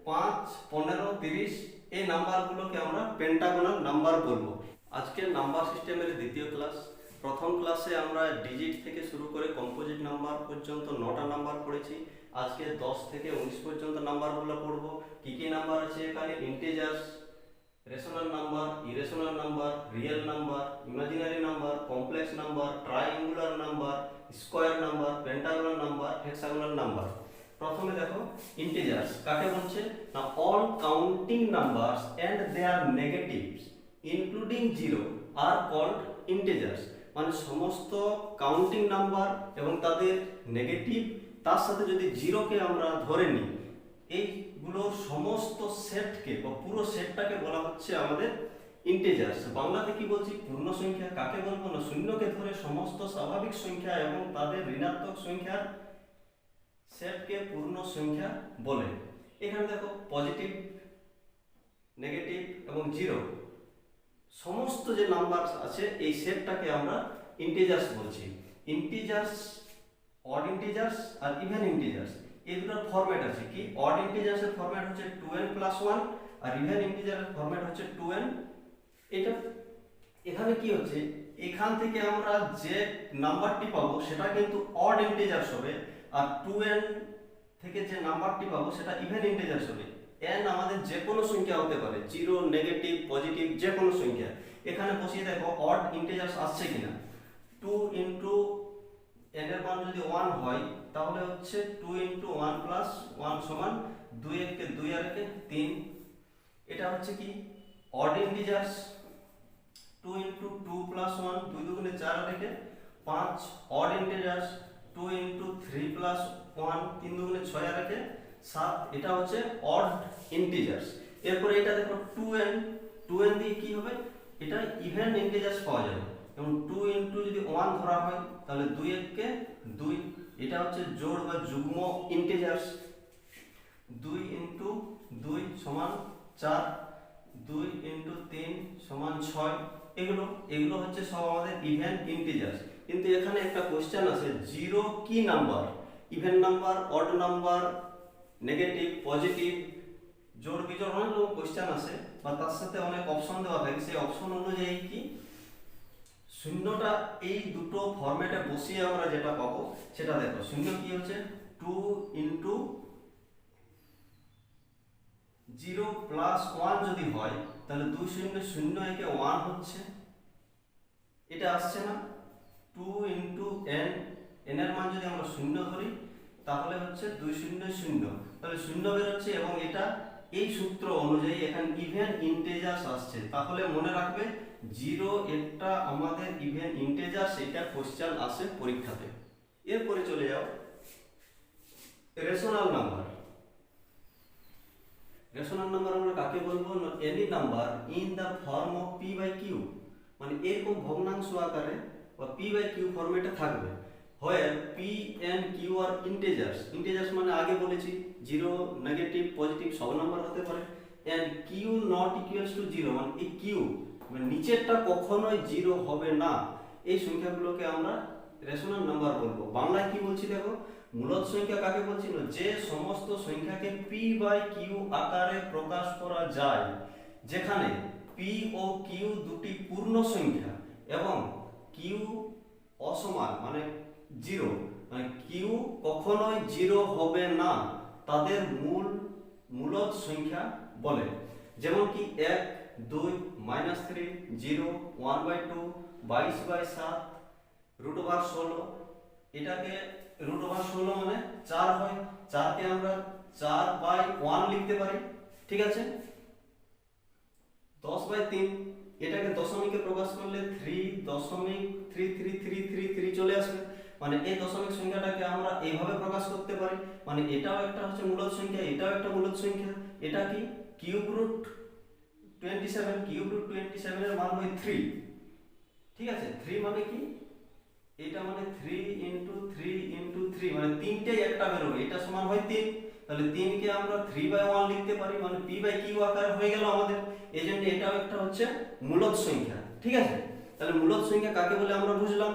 5, 15, 30 এই নাম্বারগুলোকে আমরা pentagonal number বলবো। আজকের নাম্বার সিস্টেমের দ্বিতীয় ক্লাস। প্রথম ক্লাসে আমরা ডিজিট থেকে শুরু করে কম্পোজিট নাম্বার পর্যন্ত 9টা নাম্বার পড়েছি। আজকে 10 থেকে 19 পর্যন্ত নাম্বারগুলো পড়বো। কি কি নাম্বার আছে এখানে? Integers, rational number, irrational number, real number, imaginary number, complex number, triangular number, square number, pentagonal number, hexagonal number. প্রথমে দেখো ইন্টিজার্স কাকে বলছে না, all counting numbers and their negatives including zero are called integers. মানে সমস্ত counting number এবং তাদের negative, তার সাথে যদি জিরোকে আমরা ধরে নিই, এইগুলোর সমস্ত সেটকে বা পুরো সেটটাকে বলা হচ্ছে আমাদের ইন্টিজার্স। বাংলাতে কি বলছি? পূর্ণ সংখ্যা। কাকে বলবো না, শূন্যকে ধরে সমস্ত স্বাভাবিক সংখ্যা এবং তাদের ঋণাত্মক সংখ্যার সেটকে পূর্ণ সংখ্যা বলে। এখানে দেখো পজিটিভ, নেগেটিভ এবং জিরো সমস্ত যে নাম্বার আছে এই সেটটাকে আমরা ইন্টিজার্স বলছি। ইন্টিজার্স, অড ইন্টিজার্স আর ইভেন ইন্টিজার্স, এই দুটোর ফরম্যাট আছে কি? অড ইন্টিজার্সের ফরম্যাট হচ্ছে 2n + 1 আর ইভেন ইন্টিজারের ফরম্যাট হচ্ছে 2n। এটা এখানে কি হচ্ছে, এখান থেকে আমরা যে নাম্বারটি পাবো সেটা কিন্তু অড ইন্টিজার্স হবে, আর 2n থেকে যে নাম্বারটি পাবো সেটা ইভেন ইন্টিজার্স হবে। n আমাদের যে কোনো সংখ্যা হতে পারে, জিরো, নেগেটিভ, পজিটিভ, যে কোনো সংখ্যা। এখানে বসিয়ে দেখো অড ইন্টিজার্স আসছে কিনা। 2 ইনটু n এর মান যদি 1 হয় তাহলে হচ্ছে 2 ইনটু 1 প্লাস 1 সমান 2 একে 2 আর একে 3। এটা হচ্ছে কি অড ইন্টিজার্স। 2 ইনটু 2 প্লাস 1, 2 দুগুণে 4 আর একে 5। অড ইন্টিজার্স 2 ইনটু 3 প্লাস 1, 3 দুগুণে 6 আর একে 7। এটা হচ্ছে অড ইন্টিজার্স। এরপরে এটা দেখো 2n, 2n দিয়ে কি হবে? এটা ইভেন ইন্টিজার্স পাওয়া যাবে। এবং 2 ইনটু যদি 1 ধরা হয় তাহলে 2 একে 2। এটা হচ্ছে জোড় বা যুগ্ম ইন্টিজার্স। 2 ইনটু 2 সমান 4, 2 ইনটু 3 সমান 6। এগুলো হচ্ছে সব আমাদের ইভেন ইন্টিজার্স। কিন্তু এখানে একটা কোশ্চেন আছে, জিরো কি number? Even number, odd number, negative, positive, জোড় বিজোড় অনেক কোশ্চেন আছে বা তার সাথে অনেক অপশন দেওয়া থাকে। সেই অপশন অনুযায়ী কি শূন্যটা এই দুটো ফরম্যাটে বসিয়ে আমরা যেটা পাবো সেটা দেখো। শূন্য কি হচ্ছে? 2 ইনটু 0 প্লাস 1 যদি হয় তাহলে 2 শূন্য 0 একে 1 হচ্ছে, এটা আসছে না। 2 ইনটু n, n এর মান যদি আমরা 0 ধরি তাহলে হচ্ছে 2 0 0, তাহলে 0 বের হচ্ছে। এবং এটা এই সূত্র অনুযায়ী এখানে ইভেন ইন্টিজার্স আসছে। তাহলে মনে রাখবে 0 একটা আমাদের ইভেন ইন্টিজার্স, এটা কোশ্চেন আসে পরীক্ষাতে। এরপরে চলে যাও রেশনাল নাম্বার। রেশনাল নাম্বার আমরা কাকে বলবো না, any number in the form of p/q, মানে এরকম ভগ্নাংশ আকারে বা p/q ফরম্যাটে থাকবে। হয় p and q আর ইন্টিজার্স। ইন্টিজার্স মানে আগে বলেছি জিরো, নেগেটিভ, পজিটিভ সব নাম্বার হতে পারে। and q not equals to 0, মানে এই q মানে নিচেরটা কখনোই জিরো হবে না। এই সংখ্যাগুলোকে আমরা রেশনাল নাম্বার বলবো। বাংলায় কি বলছি দেখো, মূলদ সংখ্যা কাকে বলছি না, যে সমস্ত সংখ্যাকে p/q আকারে প্রকাশ করা যায়, যেখানে p ও q দুটি পূর্ণ সংখ্যা এবং q অসমান মানে জিরো, মানে q কখনোই জিরো হবে না, তাদের মূলদ সংখ্যা বলে। যেমন কি 1, 2, -3, 0, 1/2, 22/7, √16। এটাকে √16 মানে 4 হয়, 4 কে আমরা 4/1 লিখতে পারি, ঠিক আছে। 10/3, এটাকে দশমিকে প্রকাশ করলে 3.333333 চলে আসবে। মানে এই দশমিক সংখ্যাটাকে আমরা এইভাবে প্রকাশ করতে পারি। মানে এটাও একটা হচ্ছে মূলদ সংখ্যা, এটাও একটা মূলদ সংখ্যা। এটা কি কিউব রুট 27, কিউব রুট 27 এর মান হয় 3, ঠিক আছে। 3 মানে কি, এটা মানে 3 ইনটু 3 ইনটু 3, মানে তিনটেই একটা বেরোবে, এটা সমান হয় 3। তাহলে 3 কে আমরা 3/1 লিখতে পারি, মানে p/q আকার হয়ে গেল আমাদের। এইজন্য এটাও একটা হচ্ছে মূলদ সংখ্যা, ঠিক আছে। তাহলে মূলদ সংখ্যা কাকে বলে আমরা বুঝলাম।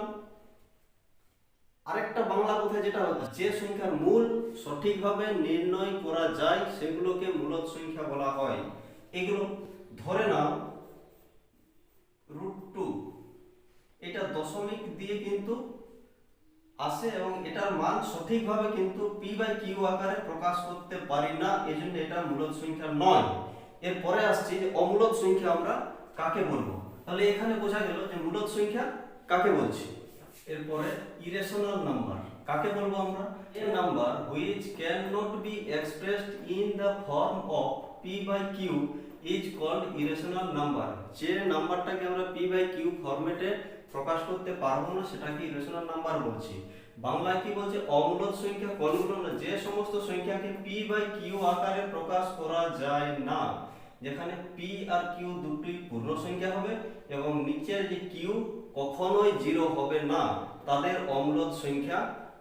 আরেকটা বাংলা কথা যেটা হচ্ছে, যে সংখ্যার মূল সঠিকভাবে নির্ণয় করা যায় সেগুলোকে মূলদ সংখ্যা বলা হয়। এগুলো ধরে নাও √2, এটা দশমিক দিয়ে কিন্তু আসে এবং এটার মান সঠিকভাবে কিন্তু p/q আকারে প্রকাশ করতে পারি না, এজন্য এটা মূলদ সংখ্যা নয়। এরপরে আসছি যে অমূলদ সংখ্যা আমরা কাকে বলবো। তাহলে এখানে বোঝা গেল যে মূলদ সংখ্যা কাকে বলছি। এরপরে ইরেশনাল নাম্বার কাকে বলবো আমরা। এ number which cannot be expressed in the form of p/q is called irrational number। যে নাম্বারটাকে আমরা p/q ফরম্যাটে প্রকাশ করতে পারবো না সেটাকে ইরেশনাল নাম্বার বলছি। বাংলায় কি বলছে, অমূলদ সংখ্যা কোনগুলো না, যে সমস্ত সংখ্যাকে p/q আকারে প্রকাশ করা যায় না, যেখানে p আর q দুটি পূর্ণ সংখ্যা হবে এবং নিচের যে q কখনোই 0 হবে না, তাদের অমূলদ সংখ্যা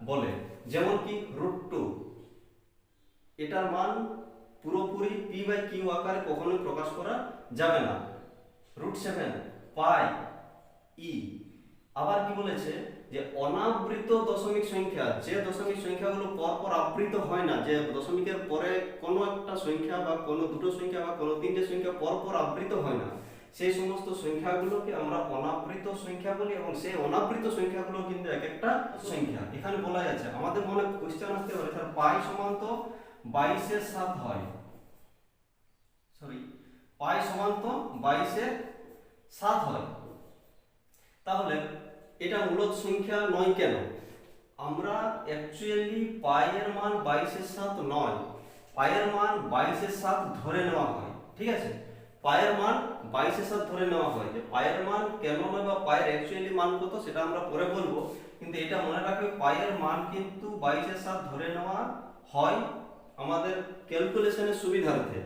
বলে। যেমন কি √2, এটার মান পুরোপুরি p/q আকারে কখনোই প্রকাশ করা যাবে না। √7 পাই ই। আবার কি বলেছে যে অনাবৃত দশমিক সংখ্যা, যে দশমিক সংখ্যাগুলো পরপর আবৃত হয় না, যে দশমিকের পরে কোনো একটা সংখ্যা বা কোনো দুটো সংখ্যা বা কোনো তিনটে সংখ্যা পরপর আবৃত হয় না, সেই সমস্ত সংখ্যাগুলোকে আমরা অনাবৃত সংখ্যা বলি। এবং সেই অনাবৃত সংখ্যাগুলো কিন্তু এক একটা সংখ্যা। এখানে বলা যাচ্ছে, আমাদের মনে কোশ্চেন আসতে পারে স্যার পাই সমান তো 22/7 হয়, সরি পাই সমান তো 22/7 হয়, তাহলে এটা মূলদ সংখ্যা নয় কেন? আমরা অ্যাকচুয়ালি পাই এর মান 22/7 নয়, পায়ের মান 22/7 ধরে নেওয়া হয়। ঠিক আছে, পায়ের মান 22/7 ধরে নেওয়া হয়। যে পায়ের মান কেন নয় বা পায়ের অ্যাকচুয়ালি মান কত সেটা আমরা পরে বলবো, কিন্তু এটা মনে রাখবে পায়ের মান কিন্তু 22/7 ধরে নেওয়া হয় আমাদের ক্যালকুলেশনের সুবিধার্থে।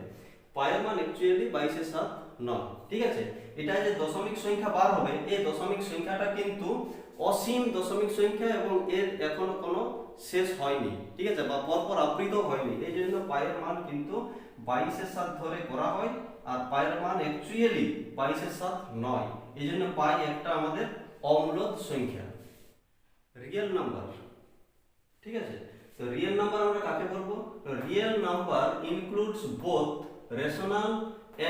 পায়ের মান অ্যাকচুয়ালি 22/7 নয়। ঠিক আছে, এটা যে দশমিক সংখ্যা বার হবে, এই দশমিক সংখ্যাটা কিন্তু অসীম দশমিক সংখ্যা এবং এর এখনো কোনো শেষ হয়নি। ঠিক আছে, বা পরপর আবৃত হয়নি, এই জন্য পায়ের মান কিন্তু 22/7 ধরে করা হয়। আর পায়ের মান অ্যাকচুয়ালি 22/7 নয়, এই জন্য পাই একটা আমাদের অমূলদ সংখ্যা। রিয়েল নাম্বার, ঠিক আছে, তো রিয়েল নাম্বার আমরা কাকে বলবো? Real number includes both rational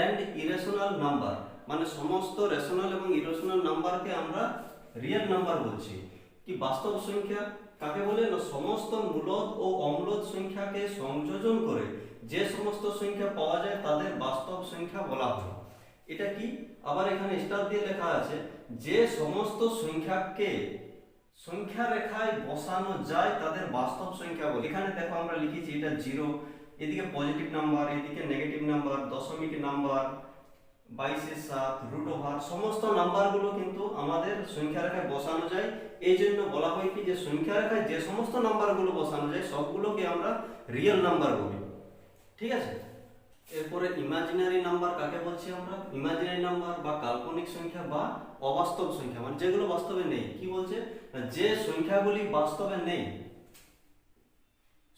and irrational number, মানে সমস্ত রেশনাল এবং ইরেশনাল নাম্বারকে আমরা রিয়েল নাম্বার বলছি। কি বাস্তব সংখ্যা কাকে বলে? না সমস্ত মূলদ ও অমূলদ সংখ্যাকে সংযোজন করে যে সমস্ত সংখ্যা পাওয়া যায় তাদের বাস্তব সংখ্যা বলা হয়। এটা কি আবার এখানে স্টার দিয়ে লেখা আছে, যে সমস্ত সংখ্যাকে সংখ্যা রেখায় বসানো যায় তাদের বাস্তব সংখ্যা বলে। এখানে দেখো আমরা লিখেছি এটা 0, এদিকে পজিটিভ নাম্বার, এদিকে নেগেটিভ নাম্বার, দশমিক নাম্বার, 22/7, √ওভার, সমস্ত নাম্বারগুলো কিন্তু আমাদের সংখ্যা রেখায় বসানো যায়। এই জন্য বলা হয় কি যে সংখ্যা রেখায় যে সমস্ত নাম্বারগুলো বসানো যায় সবগুলোকে আমরা রিয়েল নাম্বার বলি। ঠিক আছে, এরপরে ইমাজিনারি নাম্বার কাকে বলছি আমরা? ইমাজিনারি নাম্বার বা কাল্পনিক সংখ্যা বা অবাস্তব সংখ্যা, মানে যেগুলো বাস্তবে নেই। কি বলছে? যে সংখ্যাগুলি বাস্তবে নেই,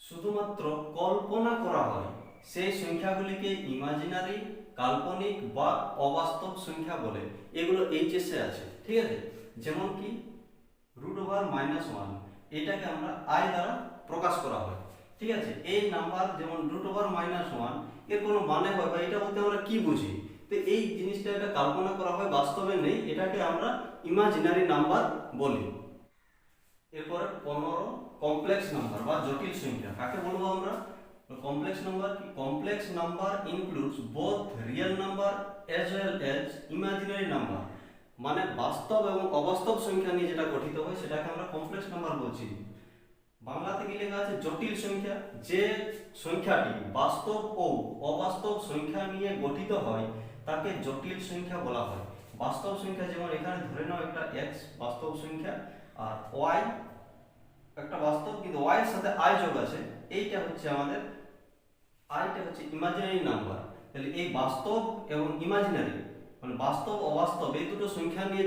শুধুমাত্র কল্পনা করা হয়, সেই সংখ্যাগুলিকে ইমাজিনারি, কাল্পনিক বা অবাস্তব সংখ্যা বলে। এগুলো এইচএসে আছে। ঠিক আছে, যেমন কি √1, এটাকে আমরা i দ্বারা প্রকাশ করা হয়। ঠিক আছে, এই নাম্বার যেমন √1 এর কোনো মানে হয় বা এটা বলতে আমরা কি বুঝি, তো এই জিনিসটা এটা কল্পনা করা হয়, বাস্তবে নেই, এটাকে আমরা ইমাজিনারি নাম্বার বলি। এরপরে 15 কমপ্লেক্স নাম্বার বা জটিল সংখ্যা কাকে বলবো আমরা? কমপ্লেক্স নাম্বার কি? Complex number includes both real number as well as imaginary number, মানে বাস্তব এবং অবাস্তব সংখ্যা নিয়ে যেটা গঠিত হয় সেটাকে আমরা কমপ্লেক্স নাম্বার বলছি। বাংলাতে কি লেখা আছে? জটিল সংখ্যা। যে সংখ্যাটি বাস্তব ও অবাস্তব সংখ্যা নিয়ে গঠিত হয় তাকে জটিল সংখ্যা বলা হয়। বাস্তব সংখ্যা যেমন এখানে ধরে নাও একটা x বাস্তব সংখ্যা আর y একটা বাস্তব, কিন্তু y এর সাথে i যোগ আছে, এইটা হচ্ছে আমাদের i টা হচ্ছে ইমাজিনারি নাম্বার। তাহলে এই বাস্তব এবং ইমাজিনারি মানে বাস্তব অবাস্তব এই দুটো সংখ্যা নিয়ে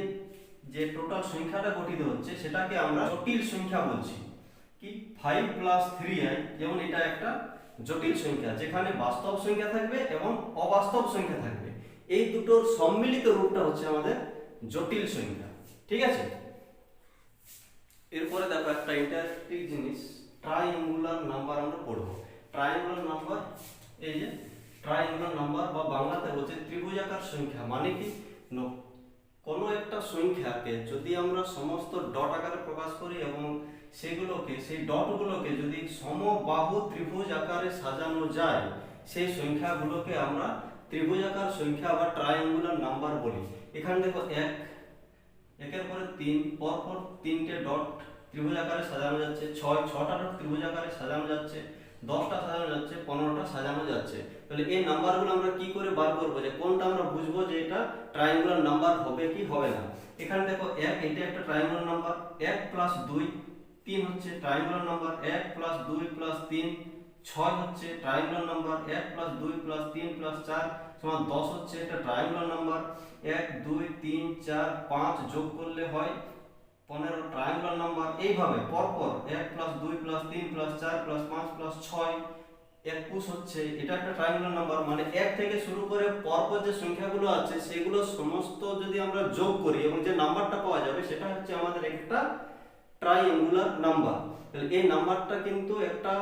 যে টোটাল সংখ্যাটা গঠিত হচ্ছে সেটাকে আমরা জটিল সংখ্যা বলছি। কি 5 + 3i, যেমন এটা একটা জটিল সংখ্যা যেখানে বাস্তব সংখ্যা থাকবে এবং অবাস্তব সংখ্যা থাকবে, এই দুটোর সম্মিলিত রূপটা হচ্ছে আমাদের জটিল সংখ্যা। ঠিক আছে, এরপরে দেখো একটা ইন্টারেস্টিং জিনিস, ট্রাইঅ্যাঙ্গুলার নাম্বার আমরা পড়বো। ট্রাইঅ্যাঙ্গুলার নাম্বার, এই যে ট্রাইঅ্যাঙ্গুলার নাম্বার বা বাংলাতে বলছে ত্রিভুজাকার সংখ্যা। মানে কি, কোনো একটা সংখ্যাকে যদি আমরা সমস্ত ডট আকারে প্রকাশ করি এবং সেগুলোকে, সেই ডটগুলোকে যদি সমবাহু ত্রিভুজ আকারে সাজানো যায়, সেই সংখ্যাগুলোকে আমরা ত্রিভুজাকার সংখ্যা বা ট্রাইঅ্যাঙ্গুলার নাম্বার বলি। এখানে দেখো একের পরে 3 পরপর 3টে ডট ত্রিভুজ আকারে সাজানো যাচ্ছে, 6টা ডট ত্রিভুজ আকারে সাজানো যাচ্ছে, 10টা সাজানো যাচ্ছে, 15টা সাজানো যাচ্ছে। তাহলে এই নাম্বারগুলো আমরা কি করে বার করবো, যে কোনটা আমরা বুঝবো যে এটা ট্রাইঅ্যাঙ্গুলার নাম্বার হবে কি হবে না। এখানে দেখো 1, এটা একটা ট্রাইঅ্যাঙ্গুলার নাম্বার। 1 + 2 3 হচ্ছে ট্রাইঅ্যাঙ্গুলার নাম্বার। 1 + 2 + 3 6 হচ্ছে ট্রাইঅ্যাঙ্গুলার নাম্বার। 1 + 2 + 3 + 4 সমান 10 হচ্ছে এটা ট্রাইঅ্যাঙ্গুলার নাম্বার। 1 2 3 4 5 যোগ করলে হয় 15 ট্রায়াঙ্গুলার নাম্বার। এইভাবে পরপর 1 + 2 + 3 + 4 + 5 + 6 21 হচ্ছে এটা একটা ট্রায়াঙ্গুলার নাম্বার। মানে 1 থেকে শুরু করে পরপর যে সংখ্যাগুলো আছে সেগুলো সমস্ত যদি আমরা যোগ করি এবং যে নাম্বারটা পাওয়া যাবে সেটা হচ্ছে আমাদের একটা ট্রায়াঙ্গুলার নাম্বার। তাহলে এই নাম্বারটা কিন্তু একটা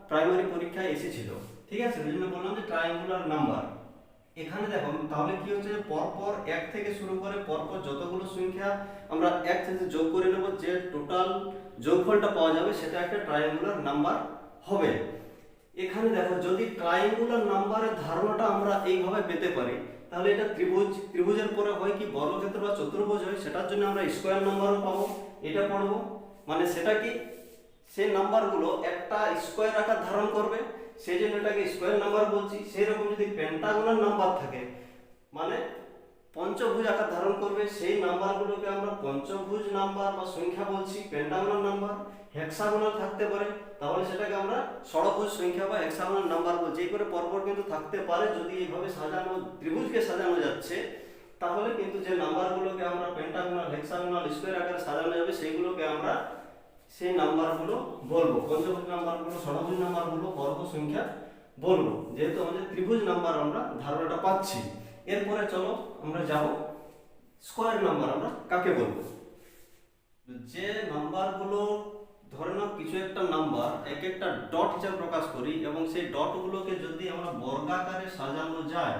প্রাইমারি পরীক্ষায় এসেছিল, ঠিক আছে, ওই জন্য বললাম যে ট্রায়াঙ্গুলার নাম্বার। এখানে দেখো তাহলে কি হচ্ছে, পরপর 1 থেকে শুরু করে পরপর যতগুলো সংখ্যা আমরা একসাথে যোগ করে নেব, যে টোটাল যোগফলটা পাওয়া যাবে সেটা একটা ট্রায়াঙ্গুলার নাম্বার হবে। এখানে দেখো যদি ট্রায়াঙ্গুলার নাম্বারের ধারণাটা আমরা এইভাবে পেতে পারি, তাহলে এটা ত্রিভুজের পরে হয় কি বর্গক্ষেত্র বা চতুর্ভুজ হয়, সেটার জন্য আমরা স্কয়ার নাম্বারও পাবো, এটা পড়বো। মানে সেটা কি, সেই নাম্বারগুলো একটা স্কয়ার আকার ধারণ করবে, সেই জন্য এটাকে স্কয়ার নাম্বার বলছি। সেই রকম যদি পেন্টাগোনাল নাম্বার থাকে, মানে পঞ্চভুজ আকার ধারণ করবে, সেই নাম্বারগুলোকে আমরা পঞ্চভুজ নাম্বার বা সংখ্যা বলছি, পেন্টাগোনাল নাম্বার। হেক্সাগোনাল থাকতে পারে, তাহলে সেটাকে আমরা ষড়ভুজ সংখ্যা বা হেক্সাগোনাল নাম্বার বলছি। এই করে পরপর কিন্তু থাকতে পারে, যদি এইভাবে সাজানো ত্রিভুজকে সাজানো যাচ্ছে, তাহলে কিন্তু যে নাম্বারগুলোকে আমরা পেন্টাগোনাল, হেক্সাগোনাল, স্কয়ার আকারে সাজানো যাবে সেগুলোকে আমরা সেই নাম্বারগুলো বলবো, পঞ্চভুজ নাম্বারগুলো, ষড়ভুজ নাম্বারগুলো, বর্গ সংখ্যা বলবো, যেহেতু আমাদের ত্রিভুজ নাম্বার আমরা ধারণাটা পাচ্ছি। এরপরে চলো আমরা যাব স্কয়ার নাম্বার আমরা কাকে বলবো। যে নাম্বারগুলো, ধরে নাও কিছু একটা নাম্বার এক একটা ডট হিসেবে প্রকাশ করি এবং সেই ডটগুলোকে যদি আমরা বর্গাকারে সাজানো যায়,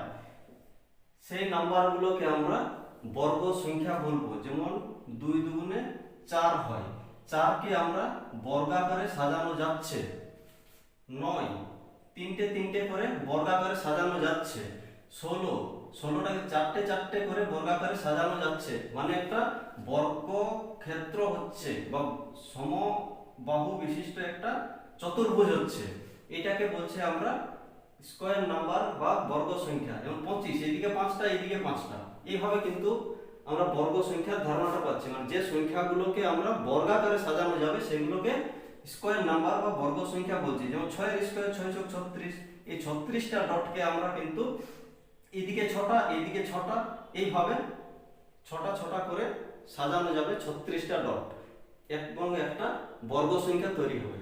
সেই নাম্বারগুলোকে আমরা বর্গ সংখ্যা বলবো। যেমন 2 2 4 হয়, 4কে আমরা বর্গাকারে সাজানো যাচ্ছে। 9 3টে 3টে করে বর্গাকারে সাজানো যাচ্ছে। 16টাকে 4টে 4টে করে বর্গাকারে সাজানো যাচ্ছে। মানে একটা বর্গক্ষেত্র হচ্ছে বা সমবাহু বিশিষ্ট একটা চতুর্ভুজ হচ্ছে, এটাকে বলছে আমরা স্কয়ার নাম্বার বা বর্গ সংখ্যা। যেমন 25, এদিকে 5টা এদিকে 5টা, এইভাবে কিন্তু আমরা বর্গ সংখ্যার ধারণাটা পাচ্ছি। মানে যে সংখ্যাগুলোকে আমরা বর্গাকারে সাজানো যাবে সেগুলোকে স্কয়ার নাম্বার বা বর্গ সংখ্যা বলছি। যেমন 6 এর স্কয়ার 6 × 36, এই 36টা ডটকে আমরা কিন্তু এদিকে 6টা এদিকে 6টা, এইভাবে 6টা করে সাজানো যাবে 36টা ডট, এবং একটা বর্গ সংখ্যা তৈরি হবে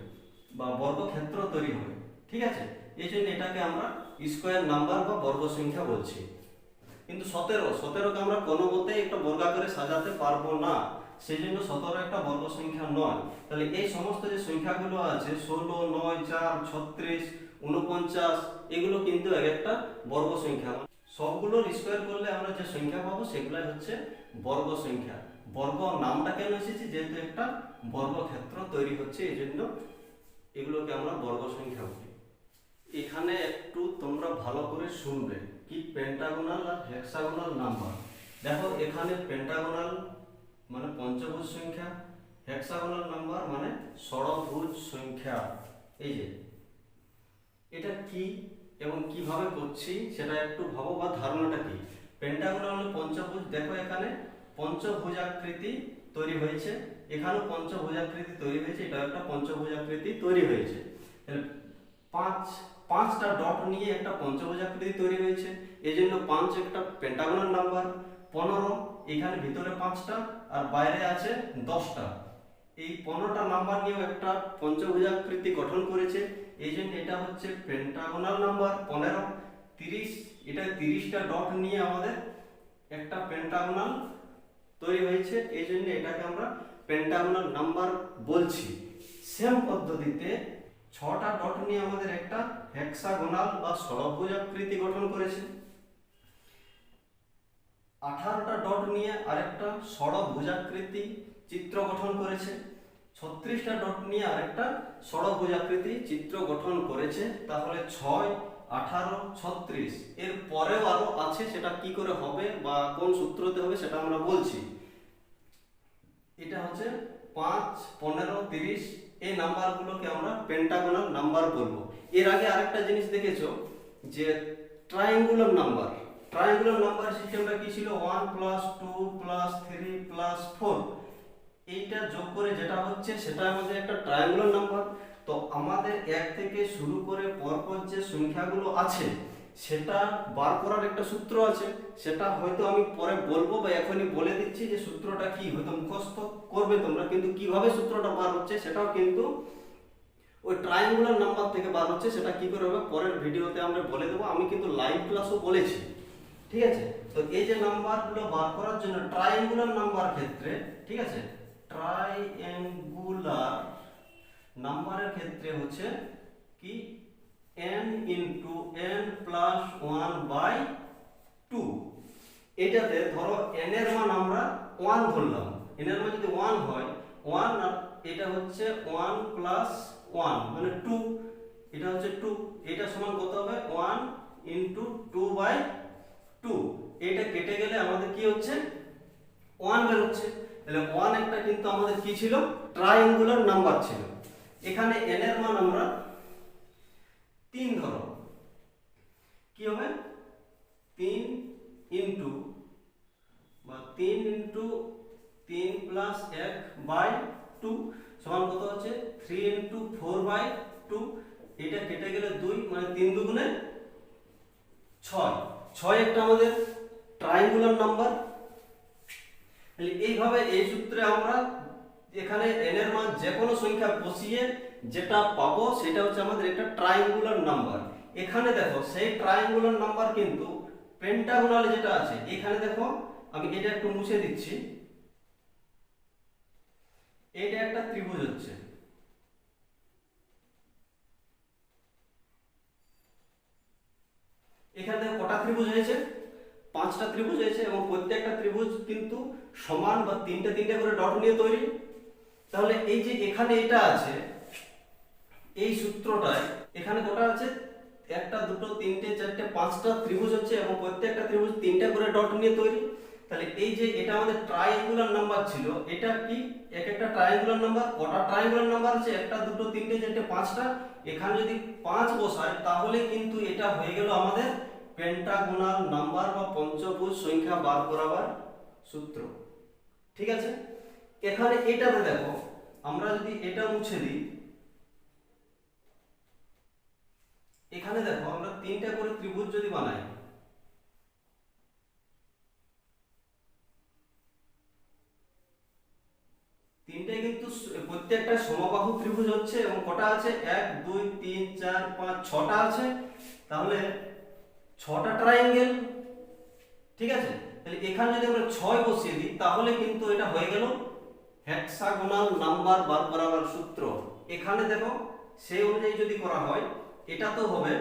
বা বর্গক্ষেত্র তৈরি হবে, ঠিক আছে। এই জন্য এটাকে আমরা স্কয়ার নাম্বার বা বর্গ সংখ্যা বলছি। কিন্তু 17কে আমরা কোনো মতেই একটা বর্গাকারে সাজাতে পারবো না, সেই জন্য 17 একটা বর্গ সংখ্যা নয়। তাহলে এই সমস্ত যে সংখ্যাগুলো আছে 16, 9, 4, 36, 49, এগুলো কিন্তু এক একটা বর্গ সংখ্যা। সবগুলোর স্কয়ার করলে আমরা যে সংখ্যা পাবো সেগুলাই হচ্ছে বর্গ সংখ্যা। বর্গ নামটা কেন এসেছে, যেহেতু একটা বর্গক্ষেত্র তৈরি হচ্ছে, এই জন্য এগুলোকে আমরা বর্গ সংখ্যা বলি। এখানে একটু তোমরা ভালো করে শুনবে, কি পেন্টাগোনাল আর হেক্সাগোনাল নাম্বার। দেখো এখানে পেন্টাগোনাল মানে পঞ্চভুজ সংখ্যা, হেক্সাগোনাল নাম্বার মানে ষড়ভুজ সংখ্যা। এই যে এটা কি এবং কিভাবে করছি সেটা একটু ভাবো, বা ধারণাটা কি। পেন্টাগোনাল হলো পঞ্চভুজ, দেখো এখানে পঞ্চভুজাকৃতি তৈরি হয়েছে, এখানেও পঞ্চভুজাকৃতি তৈরি হয়েছে, এটা একটা পঞ্চভুজাকৃতি তৈরি হয়েছে। পাঁচটা ডট নিয়ে একটা পঞ্চভুজাকৃতি তৈরি হয়েছে, এই জন্য 5 একটা পেন্টাগোনাল নাম্বার। 15 এখানে ভিতরে 5টা আর বাইরে আছে 10টা, এই 15টা নাম্বার নিয়েও একটা পঞ্চভুজাকৃতি গঠন করেছে, এই জন্য এটা হচ্ছে পেন্টাগোনাল নাম্বার। 15 30, এটা 30টা ডট নিয়ে আমাদের একটা পেন্টাগোনাল তৈরি হয়েছে, এই জন্য এটাকে আমরা পেন্টাগোনাল নাম্বার বলছি, সেম পদ্ধতিতে 6টা ডট নিয়ে আমাদের একটা হেক্সাগোনাল বা ষড়ভুজাকৃতি গঠন করেছে, 18টা ডট নিয়ে আরেকটা ষড়ভুজাকৃতি চিত্র গঠন করেছে, 36টা ডট নিয়ে আরেকটা ষড়ভুজাকৃতি চিত্র গঠন করেছে। তাহলে 6, 18, 36 এর পরেও আরো আছে, সেটা কি করে হবে বা কোন সূত্রতে হবে সেটা আমরা বলছি। এটা হচ্ছে 5, 15, 30 এই নাম্বারগুলোকে আমরা পেন্টাগোনাল নাম্বার বলবো। এর আগে আরেকটা জিনিস দেখেছো যে ট্রায়াঙ্গুলার নাম্বার, ট্রায়াঙ্গুলার নাম্বার সিস্টেমটা কি ছিল, 1 + 2 + 3 + 4, এইটা যোগ করে যেটা হচ্ছে সেটা আমাদের একটা ট্রায়াঙ্গুলার নাম্বার। তো আমাদের এক থেকে শুরু করে পরপর যে সংখ্যাগুলো আছে সেটা বার করার একটা সূত্র আছে, সেটা হয়তো আমি পরে বলবো বা এখনই বলে দিচ্ছি যে সূত্রটা কি, হয়তো মুখস্থ করবে তোমরা, কিন্তু কিভাবে সূত্রটা বার হচ্ছে সেটাও কিন্তু ওই ট্রায়াঙ্গুলার নাম্বার থেকে বার হচ্ছে, সেটা কি করে হবে পরের ভিডিওতে আমরা বলে দেবো। আমি কিন্তু লাইভ ক্লাসও বলেছি, ঠিক আছে। তো এই যে নাম্বারগুলো বার করার জন্য ট্রায়াঙ্গুলার নাম্বার ক্ষেত্রে, ঠিক আছে, ট্রায়াঙ্গুলার নাম্বারের ক্ষেত্রে হচ্ছে কি n × n + 1/2। এটাতে ধরো n এর মান আমরা 1 ধরলাম, n এর মান যদি 1 হয়, 1 আর এটা হচ্ছে 1 + 1 মানে 2, এটা হচ্ছে 2, এটা সমান কত হবে 1 × 2/2। এটা কেটে গেলে আমাদের কি হচ্ছে 1 বের হচ্ছে। তাহলে 1 একটা কিন্তু আমাদের কি ছিল, ট্রায়াঙ্গুলার নাম্বার ছিল। এখানে n এর মান আমরা 3 ধরো, কি হবে 3 × 3 + 1/2 সমান কত হচ্ছে 3 × 4/2। এটা কেটে গেলে 2, মানে 3 × 2 = 6। 6 একটা আমাদের ট্রায়াঙ্গুলার নাম্বার। তাহলে এইভাবে এই সূত্রে আমরা এখানে n এর মান যে কোনো সংখ্যা বসিয়ে যেটা পাবো সেটা হচ্ছে আমাদের একটা ট্রায়াঙ্গুলার নাম্বার। এখানে দেখো সেই ট্রায়াঙ্গুলার নাম্বার কিন্তু পেন্টাগোনাল যেটা আছে, এখানে দেখো আমি এটা একটু মুছে দিচ্ছি, এটা একটা ত্রিভুজ হচ্ছে, এখানে দেখো কটা ত্রিভুজ হয়েছে, 5টা ত্রিভুজ হয়েছে, এবং প্রত্যেকটা ত্রিভুজ কিন্তু সমান বা 3টে 3টে করে ডট নিয়ে তৈরি। তাহলে এই যে এখানে এটা আছে, এই সূত্রটায় এখানে কটা আছে, 1, 2, 3, 4, 5টা ত্রিভুজ হচ্ছে, এবং প্রত্যেকটা ত্রিভুজ 3টে করে ডট নিয়ে তৈরি। তাহলে এই যে এটা আমাদের ট্রায়াঙ্গুলার নাম্বার ছিল, এটা কি এক একটা ট্রায়াঙ্গুলার নাম্বার, কটা ট্রায়াঙ্গুলার নাম্বার আছে 1, 2, 3, 4, 5টা। এখানে যদি 5 বসাই তাহলে কিন্তু এটা হয়ে গেল আমাদের পেন্টাগোনাল নাম্বার বা পঞ্চভুজ সংখ্যা বার করার সূত্র, ঠিক আছে। এখানে এটাতে দেখো আমরা যদি এটা মুছে দিই, এখানে দেখো আমরা 3টা করে ত্রিভুজ যদি বানাই, তিনটাই কিন্তু প্রত্যেকটা সমবাহু ত্রিভুজ হচ্ছে, এবং কটা আছে 1, 2, 3, 4, 5, 6টা আছে। তাহলে 6টা ট্রায়াঙ্গেল, ঠিক আছে। তাহলে এখানে যদি আমরা 6 বসিয়ে দিই তাহলে কিন্তু এটা হয়ে গেল হেক্সাগোনাল নাম্বার বার করার সূত্র। এখানে দেখো সেই অনুযায়ী যদি করা হয় এটা তো হবে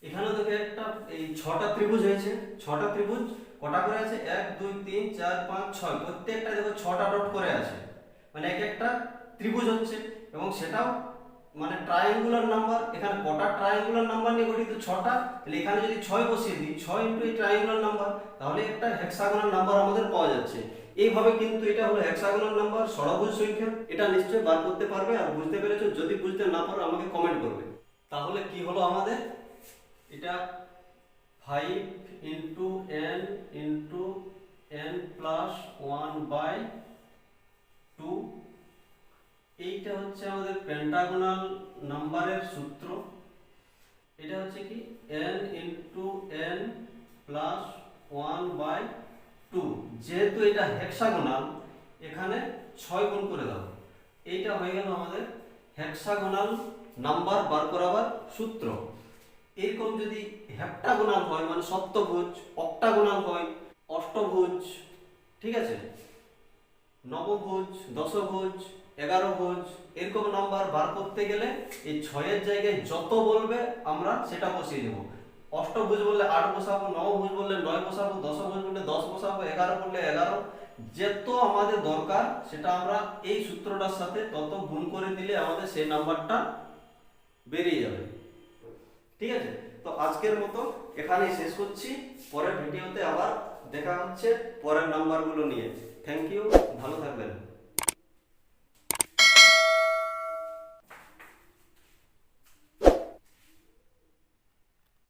এখানে দেখো একটা এই 6টা ত্রিভুজ হয়েছে, 6টা ত্রিভুজ কটা করে আছে 1, 2, 3, 4, 5, 6, প্রত্যেকটা দেখো 6টা ডট করে আছে, মানে এক একটা ত্রিভুজ হচ্ছে, এবং সেটাও মানে ট্রায়াঙ্গুলার নাম্বার। এখানে কটা ট্রায়াঙ্গুলার নাম্বার নিয়ে গঠিত 6টা। তাহলে এখানে যদি 6 বসিয়ে দিই, 6 × এই ট্রায়াঙ্গুলার নাম্বার, তাহলে একটা হেক্সাগোনাল নাম্বার আমাদের পাওয়া যাচ্ছে। এইভাবে কিন্তু এটা হলো হেক্সাগোনাল নাম্বার, ষড়ভুজ সংখ্যা। এটা নিশ্চয়ই বার করতে পারবে, আর বুঝতে পেরেছো? যদি বুঝতে না পারো আমাকে কমেন্ট করবে। তাহলে কি হলো আমাদের, এটা 5 × n + 1/2, এইটা হচ্ছে আমাদের পেন্টাগোনাল নাম্বারের সূত্র। এটা হচ্ছে কি n × n + 1/2, যেহেতু এটা হেক্সাগোনাল এখানে 6 গুণ করে দাও। এইটা হয়ে গেল আমাদের হেক্সাগোনাল নাম্বার বার করাবার সূত্র। এরকম যদি হেপ্টাগোনাল হয় মানে সপ্তভুজ, অক্টাগোনাল হয় অষ্টভুজ, ঠিক আছে, নবভুজ, দশভুজ, 11 ভুজ, এরকম নাম্বার বার করতে গেলে এই 6 এর জায়গায় যত বলবে আমরা সেটা বসিয়ে দেব। অষ্টভুজ বললে 8 বসাবো, নবভুজ বললে 9 বসাবো, দশভুজ বললে 10 বসাবো, 11 বললে 11, যত আমাদের দরকার সেটা আমরা এই সূত্রটার সাথে তত গুণ করে দিলে আমাদের সেই নাম্বারটা বেরিয়ে যাবে। ঠিক আছে, তো আজকের মতো এখানেই শেষ করছি। পরের ভিডিওতে আবার দেখা হচ্ছে পরের নাম্বারগুলো নিয়ে। থ্যাংক ইউ, ভালো থাকবেন।